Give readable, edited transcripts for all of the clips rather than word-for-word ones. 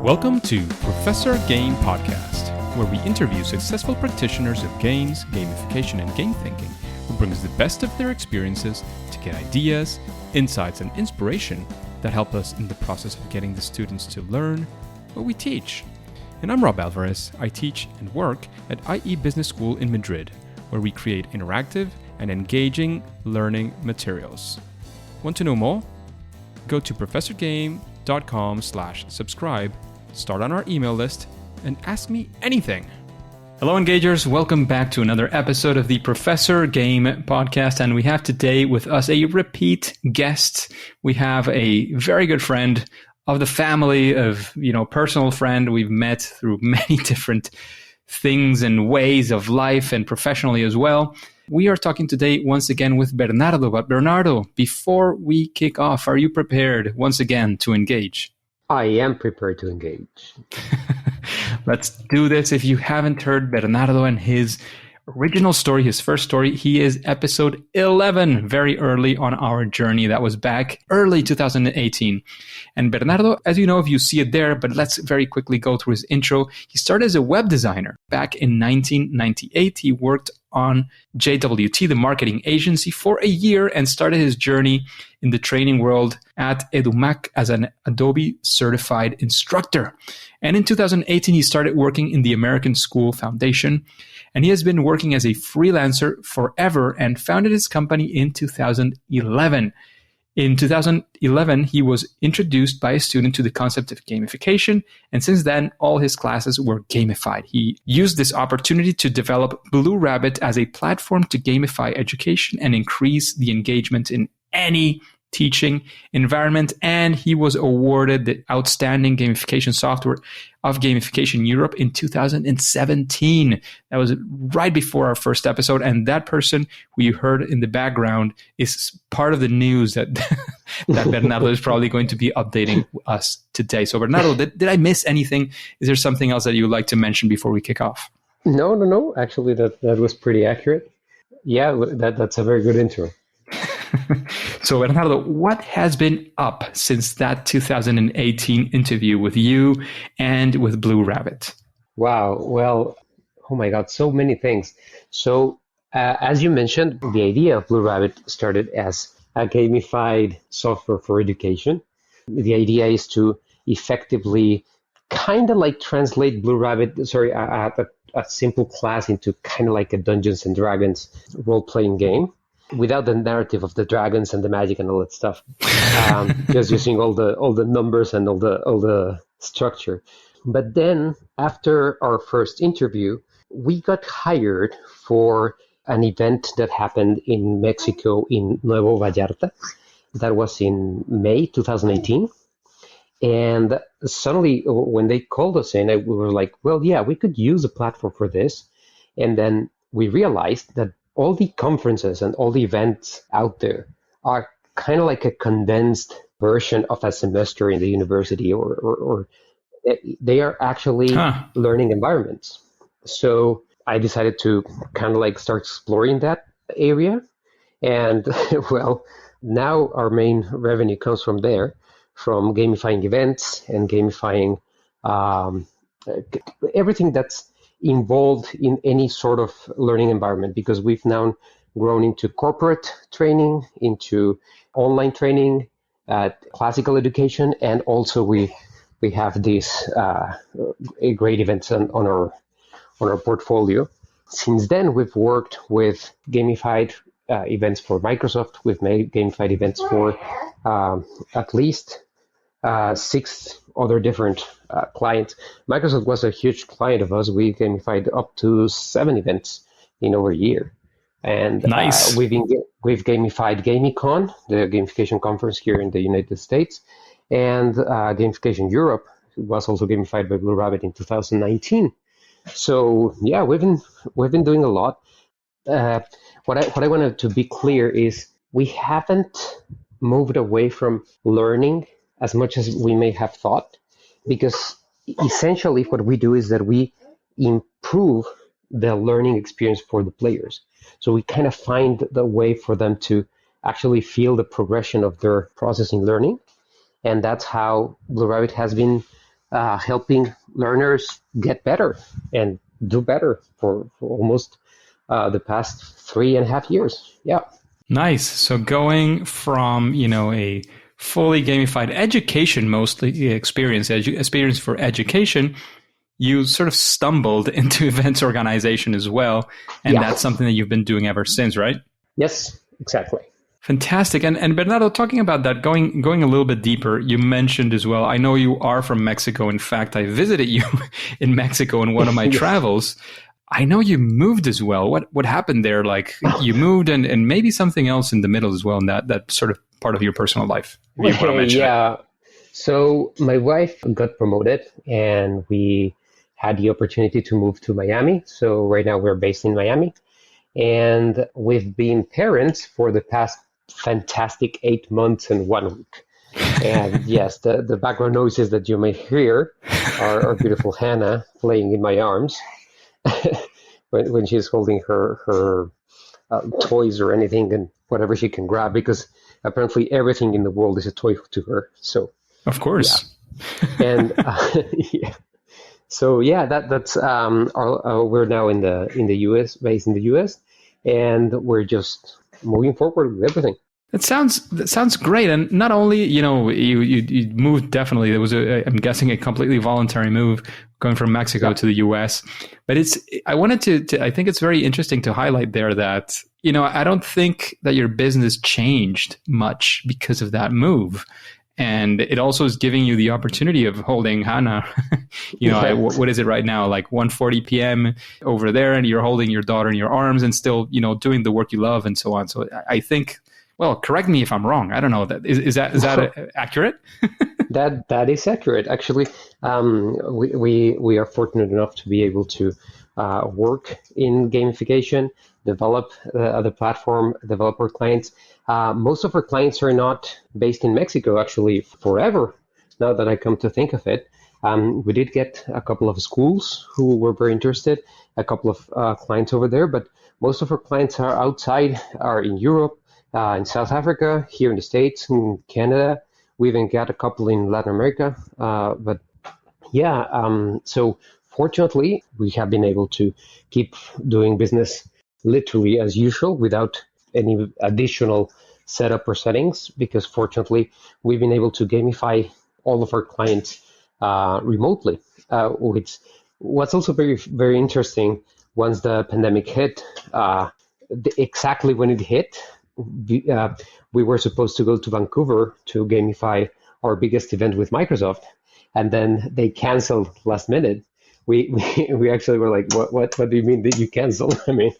Welcome to Professor Game Podcast, where we interview successful practitioners of games, gamification, and game thinking who brings the best of their experiences to get ideas, insights, and inspiration that help us in the process of getting the students to learn what we teach. And I'm Rob Alvarez. I teach and work at IE Business School in Madrid, where we create interactive and engaging learning materials. Want to know more? Go to professorgame.com/subscribe, start on our email list, and ask me anything. Hello, Engagers. Welcome back to another episode of the Professor Game Podcast. And we have today with us a repeat guest. We have a very good friend of the family, personal friend we've met through many different things and ways of life and professionally as well. We are talking today once again with Bernardo. But Bernardo, before we kick off, are you prepared once again to engage? I am prepared to engage. Let's do this. If you haven't heard Bernardo and his original story, his first story, he is episode 11, very early on our journey. That was back early 2018. And Bernardo, as you know, if you see it there, but let's very quickly go through his intro. He started as a web designer back in 1998. He worked on JWT, the marketing agency, for a year and started his journey in the training world at EduMac as an Adobe Certified Instructor. And in 2018, he started working in the American School Foundation. And he has been working as a freelancer forever and founded his company in 2011. In 2011, he was introduced by a student to the concept of gamification, and since then, all his classes were gamified. He used this opportunity to develop BLUErabbit as a platform to gamify education and increase the engagement in any teaching environment, and he was awarded the Outstanding Gamification Software of Gamification Europe in 2017. That was right before our first episode, and that person who you heard in the background is part of the news that that Bernardo is probably going to be updating us today. So Bernardo, did I miss anything? Is there something else that you would like to mention before we kick off? No. Actually, that was pretty accurate. Yeah, that's a very good intro. So, Bernardo, what has been up since that 2018 interview with you and with BLUErabbit? Wow. Well, oh my God, so many things. So, as you mentioned, the idea of BLUErabbit started as a gamified software for education. The idea is to effectively kind of like translate BLUErabbit, a simple class into kind of like a Dungeons and Dragons role-playing game, without the narrative of the dragons and the magic and all that stuff, just using all the numbers and all the structure. But then, after our first interview, we got hired for an event that happened in Mexico in Nuevo Vallarta. That was in May 2018. And suddenly, when they called us in, we were like, well, yeah, we could use a platform for this. And then we realized that all the conferences and all the events out there are kind of like a condensed version of a semester in the university, or they are actually learning environments. So I decided to kind of like start exploring that area. And well, now our main revenue comes from there, from gamifying events and gamifying everything that's involved in any sort of learning environment, because we've now grown into corporate training, into online training, classical education, and also we have these great events on our portfolio. Since then, we've worked with gamified events for Microsoft. We've made gamified events for at least 6 other different clients. Microsoft was a huge client of us. We gamified up to 7 events in over a year. And nice. We've gamified GamiCon, the gamification conference here in the United States, and Gamification Europe was also gamified by BLUErabbit in 2019. So yeah, we've been doing a lot. What I wanted to be clear is we haven't moved away from learning as much as we may have thought, because essentially what we do is that we improve the learning experience for the players. So we kind of find the way for them to actually feel the progression of their process in learning. And that's how BLUErabbit has been helping learners get better and do better for almost the past 3.5 years. Yeah. Nice. So going from, a fully gamified education, mostly experience for education, you sort of stumbled into events organization as well. And that's something that you've been doing ever since, right? Yes, exactly. Fantastic. And Bernardo, talking about that, going a little bit deeper, you mentioned as well, I know you are from Mexico. In fact, I visited you in Mexico in one of my travels. I know you moved as well. What happened there? Like you moved and maybe something else in the middle as well, in that sort of part of your personal life. If you want to mention it. So my wife got promoted and we had the opportunity to move to Miami. So right now we're based in Miami. And we've been parents for the past fantastic 8 months and 1 week. And yes, the background noises that you may hear are our beautiful Hannah playing in my arms when she's holding her toys or anything and whatever she can grab, because apparently everything in the world is a toy to her. So of course. Yeah. And yeah. So yeah, that's we're now in the US, based in the US, and we're just moving forward with everything. That sounds great. And not only, you moved, definitely. There was I'm guessing a completely voluntary move going from Mexico to the US. But I think it's very interesting to highlight there that, I don't think that your business changed much because of that move. And it also is giving you the opportunity of holding Hannah, what is it right now? Like 1:40 p.m. over there, and you're holding your daughter in your arms and still, doing the work you love and so on. So I think, well, correct me if I'm wrong. I don't know. Is that accurate? That is accurate. Actually, we are fortunate enough to be able to work in gamification, develop the platform, develop our clients. Most of our clients are not based in Mexico, actually, forever. Now that I come to think of it, we did get a couple of schools who were very interested, a couple of clients over there, but most of our clients are outside, are in Europe, in South Africa, here in the States, in Canada. We even got a couple in Latin America. But yeah, so fortunately, we have been able to keep doing business literally as usual without any additional setup or settings, because fortunately, we've been able to gamify all of our clients remotely. What's also very, very interesting, once the pandemic hit, exactly when it hit, we were supposed to go to Vancouver to gamify our biggest event with Microsoft, and then they canceled last minute. We actually were like, what do you mean that you canceled? I mean,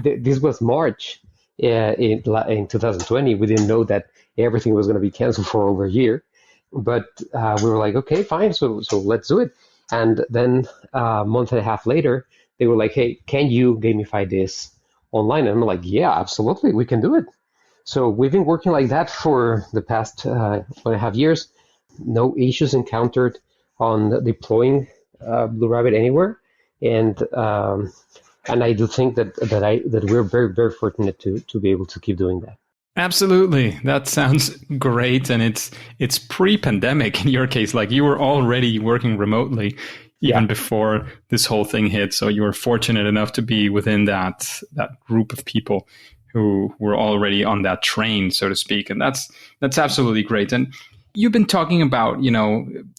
this was March in 2020. We didn't know that everything was going to be canceled for over a year, but we were like, okay, fine, so let's do it. And then a month and a half later, they were like, hey, can you gamify this online? And I'm like, yeah, absolutely, we can do it. So we've been working like that for the past 1.5 years. No issues encountered on deploying BLUErabbit anywhere, and I do think that we're very, very fortunate to be able to keep doing that. Absolutely, that sounds great, and it's pre-pandemic in your case. Like you were already working remotely even before this whole thing hit. So you were fortunate enough to be within that group of people who were already on that train, so to speak, and that's absolutely great. And you've been talking about,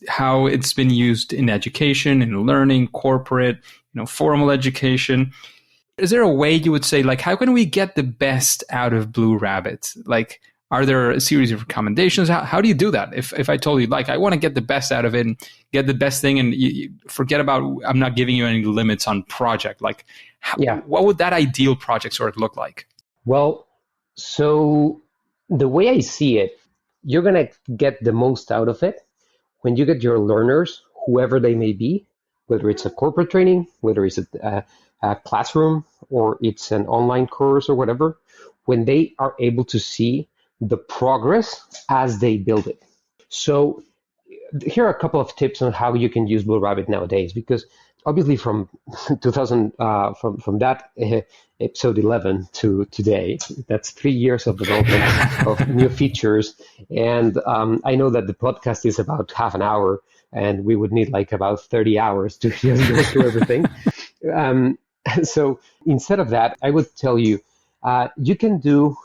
how it's been used in education, in learning, corporate, formal education. Is there a way you would say, like, how can we get the best out of BLUErabbit? Like, are there a series of recommendations? How do you do that? If I told you, like, I want to get the best out of it and get the best thing, and you forget about, I'm not giving you any limits on project. Like, what would that ideal project sort of look like? Well, so the way I see it, you're going to get the most out of it when you get your learners, whoever they may be, whether it's a corporate training, whether it's a classroom, or it's an online course or whatever, when they are able to see the progress as they build it. So here are a couple of tips on how you can use BLUErabbit nowadays, because obviously from 2000, from that episode 11 to today, that's 3 years of development of new features. And I know that the podcast is about half an hour, and we would need like about 30 hours to just go through everything. So instead of that, I would tell you, you can do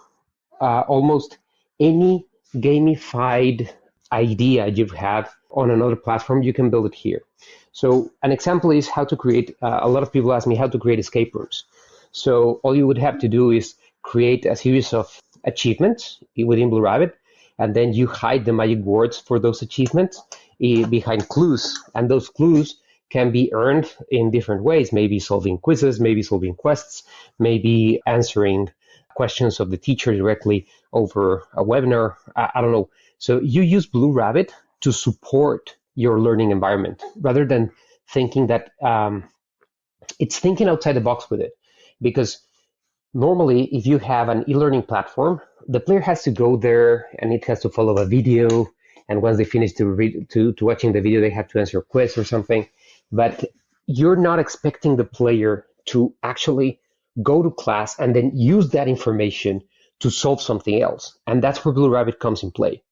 almost any gamified idea you have on another platform, you can build it here. So an example is how to create, a lot of people ask me how to create escape rooms. So all you would have to do is create a series of achievements within BLUErabbit, and then you hide the magic words for those achievements behind clues. And those clues can be earned in different ways, maybe solving quizzes, maybe solving quests, maybe answering questions of the teacher directly over a webinar. I don't know. So you use BLUErabbit to support your learning environment rather than thinking that it's thinking outside the box with it. Because normally, if you have an e-learning platform, the player has to go there and it has to follow a video. And once they finish to watching the video, they have to answer a quiz or something. But you're not expecting the player to actually go to class and then use that information to solve something else. And that's where BLUErabbit comes in play.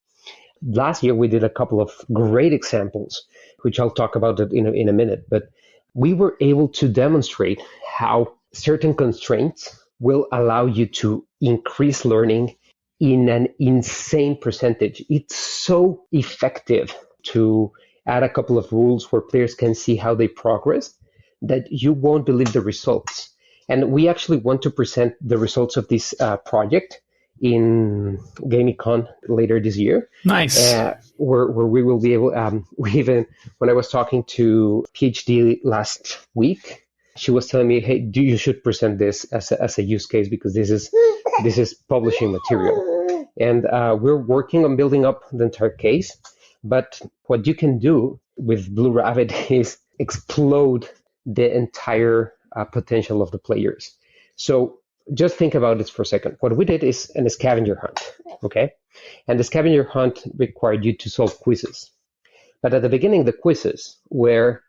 Last year, we did a couple of great examples, which I'll talk about in a minute. But we were able to demonstrate how certain constraints will allow you to increase learning in an insane percentage. It's so effective to add a couple of rules where players can see how they progress that you won't believe the results. And we actually want to present the results of this project in GamiCon later this year. Nice. Where we will be able, when I was talking to PhD last week, she was telling me, hey, you should present this as a use case because this is publishing material. And we're working on building up the entire case. But what you can do with BLUErabbit is explode the entire potential of the players. So just think about this for a second. What we did is a scavenger hunt, okay? And the scavenger hunt required you to solve quizzes. But at the beginning, the quizzes were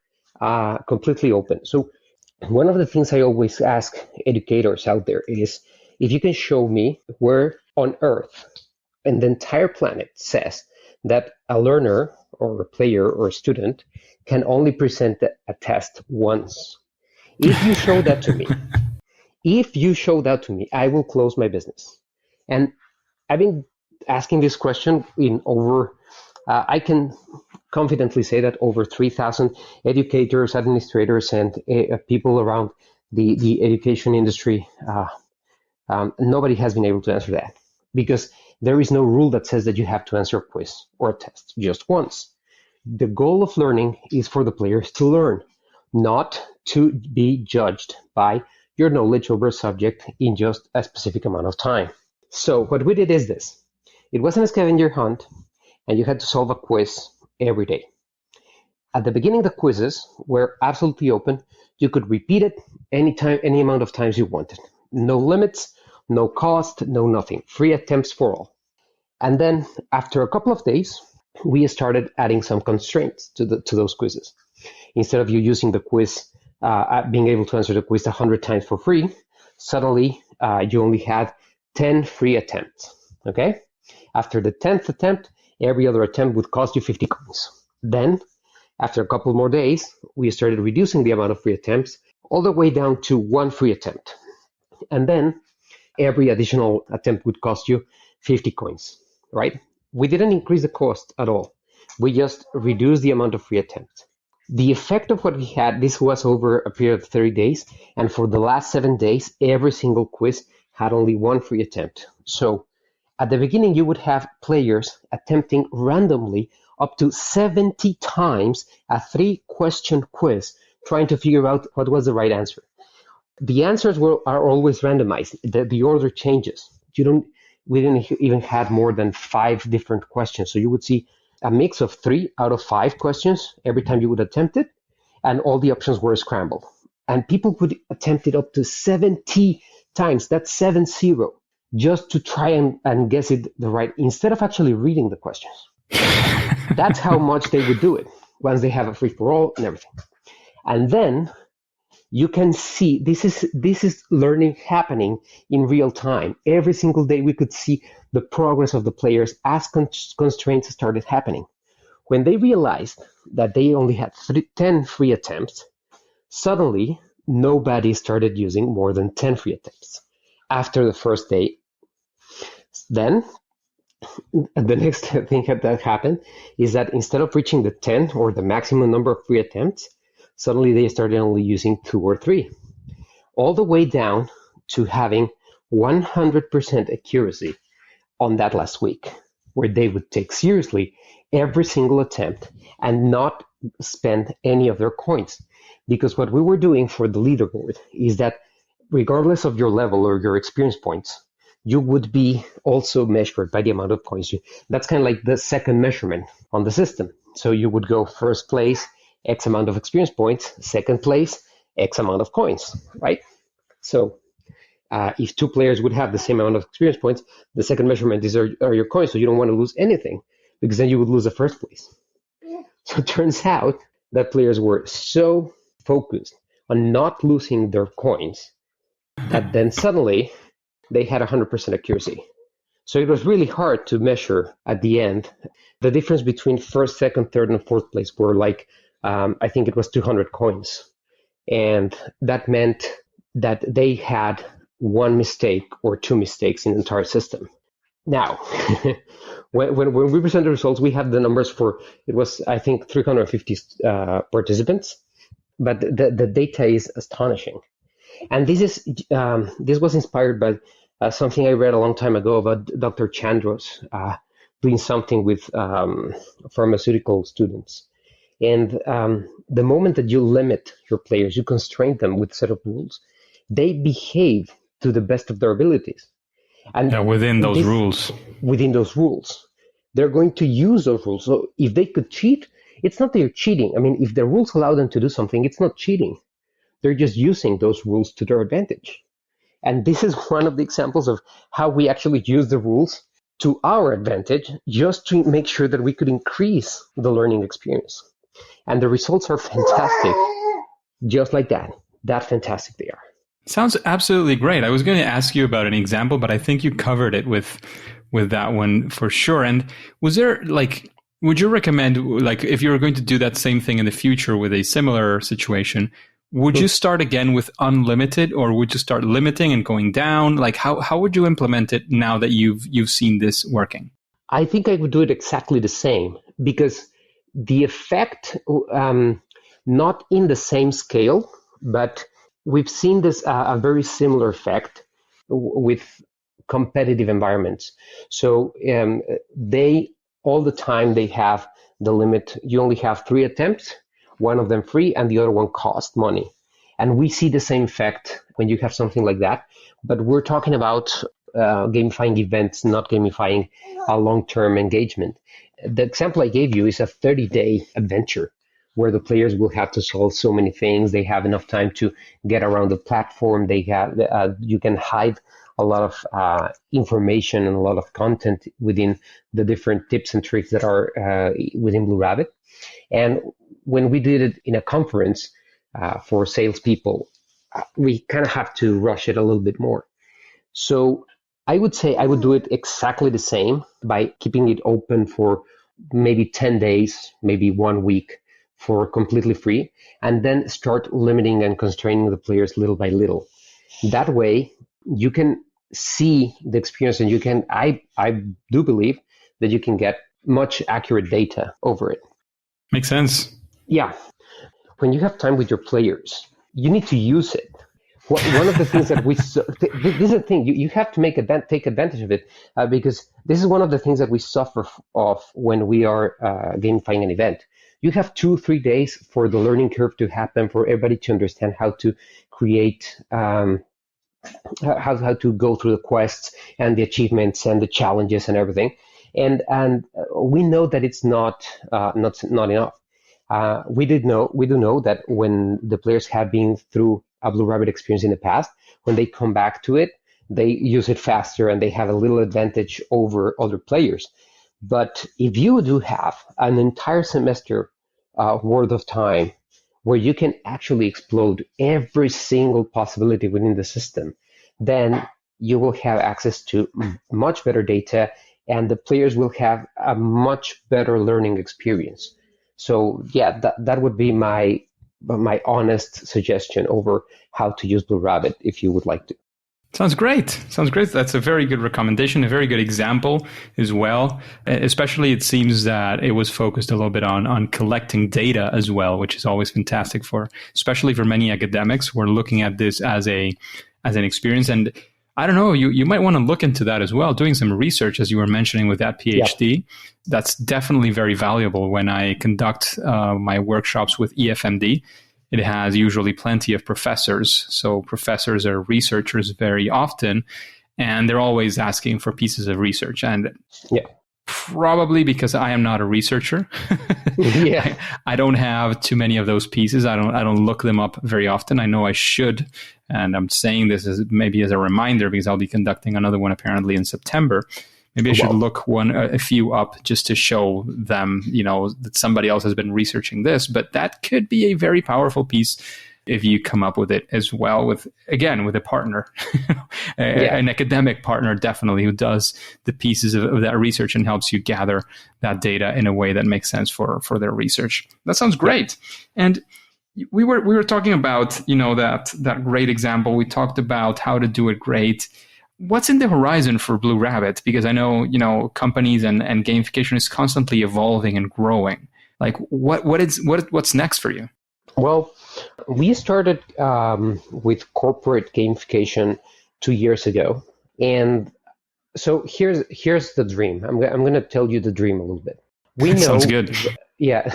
completely open. So one of the things I always ask educators out there is, if you can show me where on Earth and the entire planet says that a learner or a player or a student can only present a test once. If you show that to me, I will close my business. And I've been asking this question in over, I can confidently say that over 3,000 educators, administrators, and people around the education industry, nobody has been able to answer that because there is no rule that says that you have to answer a quiz or a test just once. The goal of learning is for the players to learn, not to be judged by your knowledge over a subject in just a specific amount of time. So what we did is this. It wasn't a scavenger hunt, and you had to solve a quiz every day. At the beginning, the quizzes were absolutely open. You could repeat it anytime, any amount of times you wanted. No limits, no cost, no nothing. Free attempts for all. And then after a couple of days, we started adding some constraints to those quizzes. Instead of you using the quiz, being able to answer the quiz 100 times for free, suddenly you only had 10 free attempts. Okay? After the 10th attempt, every other attempt would cost you 50 coins. Then, after a couple more days, we started reducing the amount of free attempts all the way down to one free attempt. And then every additional attempt would cost you 50 coins, right? We didn't increase the cost at all. We just reduced the amount of free attempts. The effect of what we had, this was over a period of 30 days. And for the last 7 days, every single quiz had only one free attempt. So at the beginning, you would have players attempting randomly up to 70 times a 3-question quiz, trying to figure out what was the right answer. The answers are always randomized. The order changes. We didn't even have more than 5 different questions. So you would see a mix of 3 out of 5 questions every time you would attempt it, and all the options were scrambled. And people would attempt it up to 70 times. That's 70, just to try and guess it the right, instead of actually reading the questions. That's how much they would do it once they have a free-for-all and everything. And then you can see this is learning happening in real time. Every single day we could see the progress of the players as constraints started happening. When they realized that they only had 10 free attempts, suddenly nobody started using more than 10 free attempts after the first day. Then the next thing that happened is that instead of reaching the 10 or the maximum number of free attempts, suddenly they started only using 2 or 3, all the way down to having 100% accuracy on that last week, where they would take seriously every single attempt and not spend any of their coins. Because what we were doing for the leaderboard is that regardless of your level or your experience points, you would be also measured by the amount of coins. That's kind of like the second measurement on the system. So you would go first place, X amount of experience points, second place, X amount of coins, right? So if two players would have the same amount of experience points, the second measurement is are your coins, so you don't want to lose anything, because then you would lose the first place. So it turns out that players were so focused on not losing their coins that then suddenly they had 100% accuracy. So it was really hard to measure at the end. The difference between first, second, third, and fourth place were like, I think it was 200 coins. And that meant that they had one mistake or two mistakes in the entire system. Now, when we present the results, we have the numbers for, it was, I think, 350 participants, but the data is astonishing. And this was inspired by something I read a long time ago about Dr. Chandros doing something with pharmaceutical students. And the moment that you limit your players, you constrain them with a set of rules, they behave to the best of their abilities. And within those rules. Within those rules. They're going to use those rules. So if they could cheat, it's not that you're cheating. I mean, if the rules allow them to do something, it's not cheating. They're just using those rules to their advantage. And this is one of the examples of how we actually use the rules to our advantage, just to make sure that we could increase the learning experience. And the results are fantastic, just like that. That fantastic they are. Sounds absolutely great. I was going to ask you about an example, but I think you covered it with that one for sure. And was there, like, would you recommend, like, if you were going to do that same thing in the future with a similar situation, would you start again with unlimited, or would you start limiting and going down? Like, how would you implement it now that you've seen this working? I think I would do it exactly the same, because the effect, not in the same scale, but we've seen this a very similar effect with competitive environments. So they all the time they have the limit. You only have 3 attempts, one of them free, and the other one cost money. And we see the same effect when you have something like that. But we're talking about gamifying events, not gamifying a long-term engagement. The example I gave you is a 30-day adventure where the players will have to solve so many things. They have enough time to get around the platform. They have you can hide a lot of information and a lot of content within the different tips and tricks that are within BLUErabbit. And when we did it in a conference for salespeople, we kind of have to rush it a little bit more. So I would say I would do it exactly the same by keeping it open for maybe 10 days, maybe 1 week for completely free, and then start limiting and constraining the players little by little. That way, you can see the experience, and you can, I do believe that you can get much accurate data over it. Makes sense. Yeah. When you have time with your players, you need to use it. One of the things that this is the thing, you have to take advantage of it, because this is one of the things that we suffer of when we are gamifying an event. You have 2-3 days for the learning curve to happen, for everybody to understand how to create, how to go through the quests and the achievements and the challenges and everything. And we know that it's not enough. We do know that when the players have been through a BLUErabbit experience in the past, when they come back to it, they use it faster and they have a little advantage over other players. But if you do have an entire semester worth of time where you can actually explode every single possibility within the system, then you will have access to much better data and the players will have a much better learning experience. So yeah, that would be my honest suggestion over how to use BLUErabbit if you would like to. Sounds great. Sounds great. That's a very good recommendation, a very good example as well. Especially, it seems that it was focused a little bit on collecting data as well, which is always fantastic especially for many academics. We're looking at this as an experience. And I don't know, you might want to look into that as well, doing some research, as you were mentioning with that PhD. Yep. That's definitely very valuable when I conduct my workshops with EFMD. It has usually plenty of professors. So professors are researchers very often, and they're always asking for pieces of research. And probably because I am not a researcher, I don't have too many of those pieces. I don't look them up very often. I know I should, and I'm saying this as maybe as a reminder because I'll be conducting another one apparently in September. Maybe I should look a few up just to show them, that somebody else has been researching this. But that could be a very powerful piece if you come up with it as well with a partner, an academic partner, definitely, who does the pieces of that research and helps you gather that data in a way that makes sense for their research. That sounds great. And we were talking about, that great example. We talked about how to do it great. What's in the horizon for BLUErabbit? Because I know, companies and gamification is constantly evolving and growing. Like, what's next for you? Well, we started with corporate gamification 2 years ago, and so here's the dream. I'm going to tell you the dream a little bit. We know, sounds good. Yeah.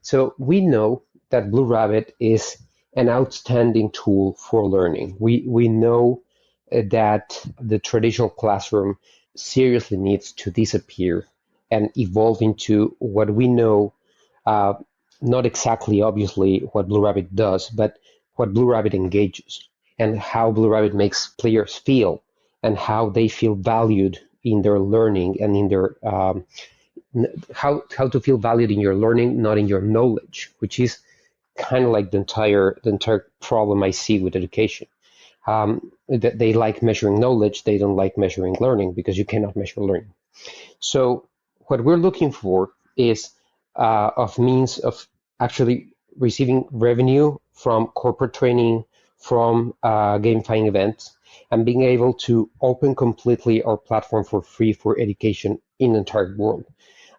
So we know that BLUErabbit is an outstanding tool for learning. We know that the traditional classroom seriously needs to disappear and evolve into what we know, not exactly obviously what BLUErabbit does, but what BLUErabbit engages and how BLUErabbit makes players feel and how they feel valued in their learning and in their how to feel valued in your learning, not in your knowledge, which is kind of like the entire problem I see with education. That they like measuring knowledge, they don't like measuring learning because you cannot measure learning. So what we're looking for is of means of actually receiving revenue from corporate training, from gamifying events, and being able to open completely our platform for free for education in the entire world.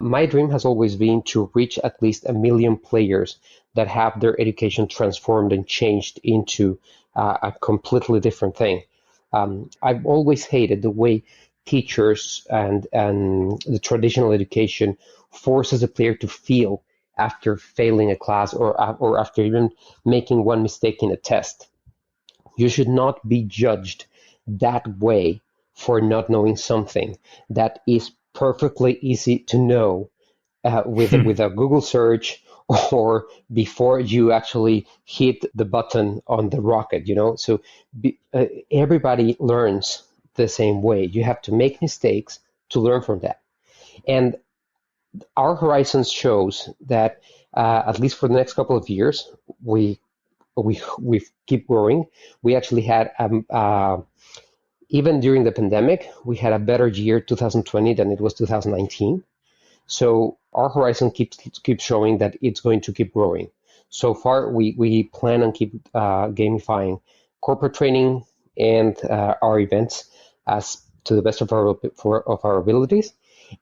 My dream has always been to reach at least 1 million players that have their education transformed and changed into a completely different thing. I've always hated the way teachers and the traditional education forces a player to feel after failing a class or after even making one mistake in a test. You should not be judged that way for not knowing something that is perfectly easy to know with a Google search or before you actually hit the button on the rocket, So everybody learns the same way. You have to make mistakes to learn from that. And our horizons shows that at least for the next couple of years, we keep growing. We actually had even during the pandemic, we had a better year 2020 than it was 2019. So our horizon keeps showing that it's going to keep growing. So far, we plan on keep gamifying corporate training and our events as to the best of our abilities.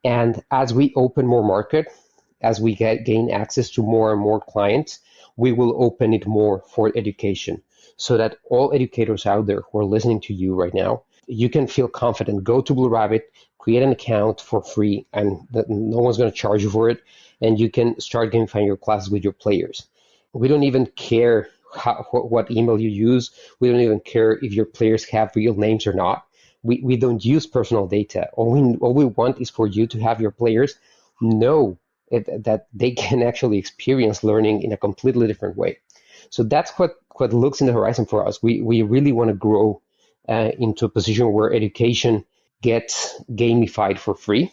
And as we open more market, as we gain access to more and more clients, we will open it more for education so that all educators out there who are listening to you right now, you can feel confident. Go to BLUErabbit, create an account for free, and no one's going to charge you for it. And you can start gamifying your classes with your players. We don't even care what email you use. We don't even care if your players have real names or not. We don't use personal data. All we want is for you to have your players know that they can actually experience learning in a completely different way. So that's what looks in the horizon for us. We really want to grow into a position where education gets gamified for free,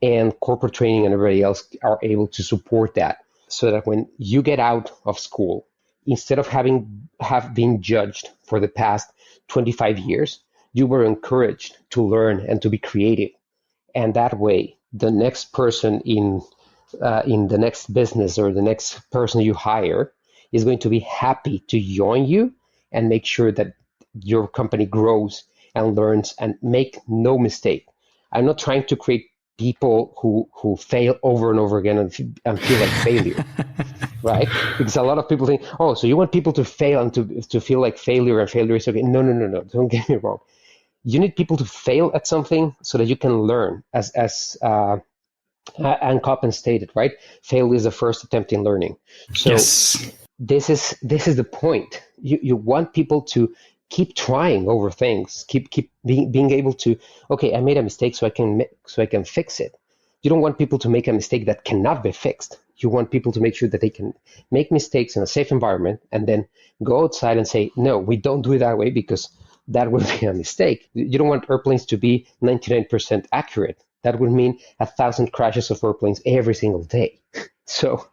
and corporate training and everybody else are able to support that, so that when you get out of school, instead of have been judged for the past 25 years, you were encouraged to learn and to be creative. And that way, the next person in the next business or the next person you hire is going to be happy to join you and make sure that your company grows and learns and make no mistake. I'm not trying to create people who fail over and over again and feel like failure, right? Because a lot of people think, oh, so you want people to fail and to feel like failure and failure is okay. No. Don't get me wrong. You need people to fail at something so that you can learn, as Ann Koppen stated, right? Fail is the first attempt in learning. So Yes. this is the point. You want people to keep trying over things, keep being able to, okay, I made a mistake, so I can fix it. You don't want people to make a mistake that cannot be fixed. You want people to make sure that they can make mistakes in a safe environment and then go outside and say, no, we don't do it that way because that would be a mistake. You don't want airplanes to be 99% accurate. That would mean 1,000 crashes of airplanes every single day. So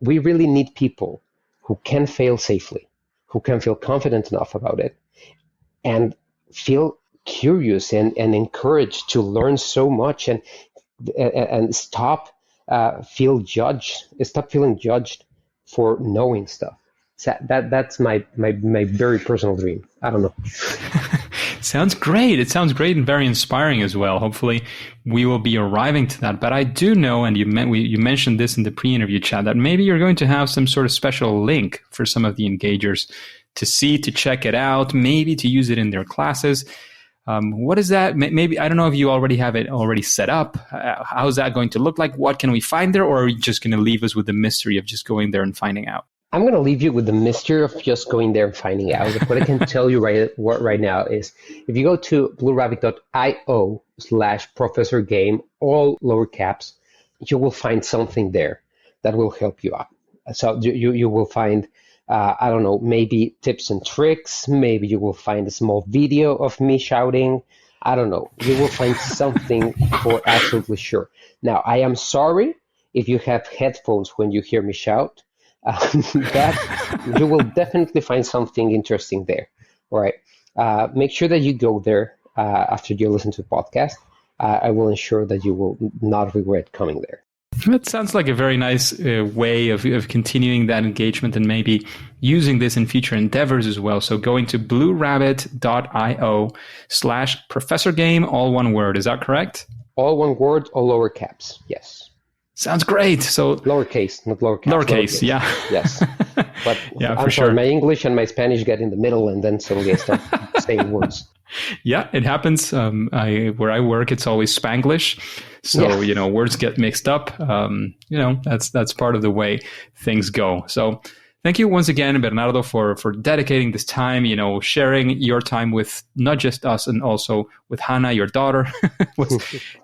we really need people who can fail safely, who can feel confident enough about it, and feel curious and encouraged to learn so much and stop feeling judged for knowing stuff. So that's my very personal dream. I don't know. Sounds great. It sounds great and very inspiring as well. Hopefully, we will be arriving to that. But I do know, and you mentioned this in the pre-interview chat, that maybe you're going to have some sort of special link for some of the engagers to check it out, maybe to use it in their classes. What is that? Maybe, I don't know if you already have it already set up. How's that going to look like? What can we find there? Or are you just going to leave us with the mystery of just going there and finding out? I'm going to leave you with the mystery of just going there and finding out. What I can tell you right now is if you go to bluerabbit.io/Professor Game, all lower caps, you will find something there that will help you out. So you will find, I don't know, maybe tips and tricks. Maybe you will find a small video of me shouting. I don't know. You will find something for absolutely sure. Now, I am sorry if you have headphones when you hear me shout. That you will definitely find something interesting there. All right. Make sure that you go there after you listen to the podcast. I will ensure that you will not regret coming there. That sounds like a very nice way of continuing that engagement and maybe using this in future endeavors as well. So going to bluerabbit.io/Professor Game, all one word. Is that correct? All one word, all lower caps. Yes. Sounds great. So lowercase, not lower caps. Lowercase, yeah. Yes. But yeah, I'm for sorry, sure. My English and my Spanish get in the middle and then suddenly I start saying words. Yeah, it happens. Where I work, it's always Spanglish. So, words get mixed up. That's part of the way things go. So thank you once again, Bernardo, for dedicating this time, sharing your time with not just us and also with Hannah, your daughter,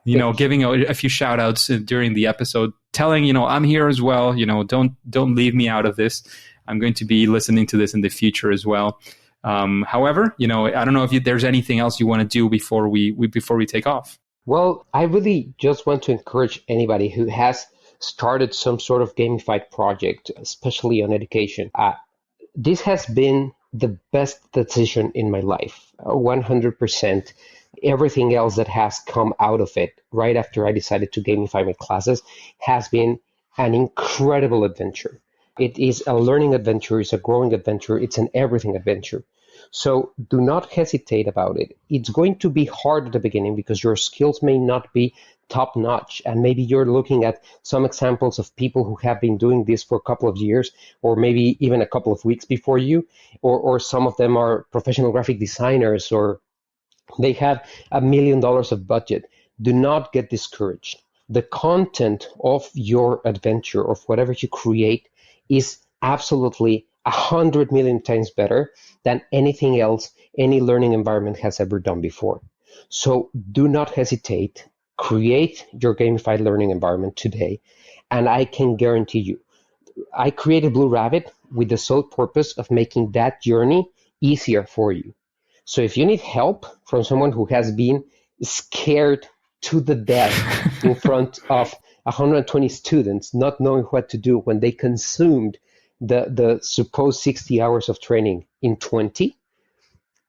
giving a few shout outs during the episode, telling, I'm here as well. Don't leave me out of this. I'm going to be listening to this in the future as well. However, I don't know if there's anything else you want to do before we take off. Well, I really just want to encourage anybody who has started some sort of gamified project, especially on education. This has been the best decision in my life, 100%. Everything else that has come out of it right after I decided to gamify my classes has been an incredible adventure. It is a learning adventure, it's a growing adventure, it's an everything adventure. So do not hesitate about it. It's going to be hard at the beginning because your skills may not be top notch. And maybe you're looking at some examples of people who have been doing this for a couple of years, or maybe even a couple of weeks before you, or some of them are professional graphic designers, or they have $1 million of budget. Do not get discouraged. The content of your adventure, of whatever you create, is absolutely 100 million times better than anything else any learning environment has ever done before. So do not hesitate. Create your gamified learning environment today. And I can guarantee you, I created BLUErabbit with the sole purpose of making that journey easier for you. So if you need help from someone who has been scared to the death in front of 120 students, not knowing what to do when they consumed the supposed 60 hours of training in 20,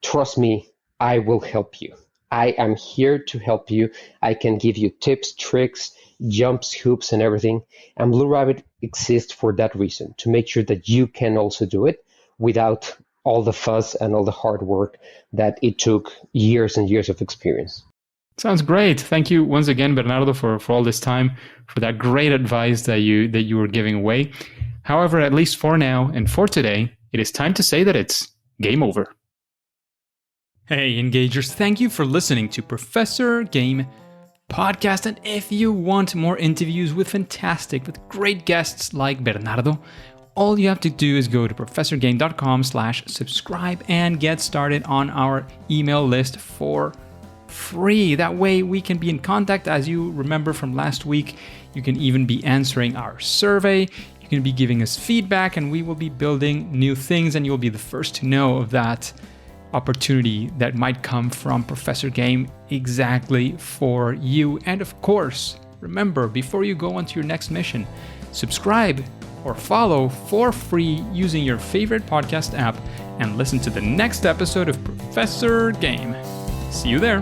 trust me, I will help you. I am here to help you. I can give you tips, tricks, jumps, hoops, and everything. And BLUErabbit exists for that reason, to make sure that you can also do it without all the fuss and all the hard work that it took years and years of experience. Sounds great. Thank you once again, Bernardo, for all this time, for that great advice that you were giving away. However, at least for now and for today, it is time to say that it's game over. Hey, Engagers, thank you for listening to Professor Game Podcast. And if you want more interviews with great guests like Bernardo, all you have to do is go to professorgame.com/subscribe and get started on our email list for free. That way we can be in contact. As you remember from last week, you can even be answering our survey. You can be giving us feedback, and we will be building new things, and you'll be the first to know of that opportunity that might come from Professor Game exactly for you. And of course, remember, before you go on to your next mission, subscribe or follow for free using your favorite podcast app and listen to the next episode of Professor Game. See you there.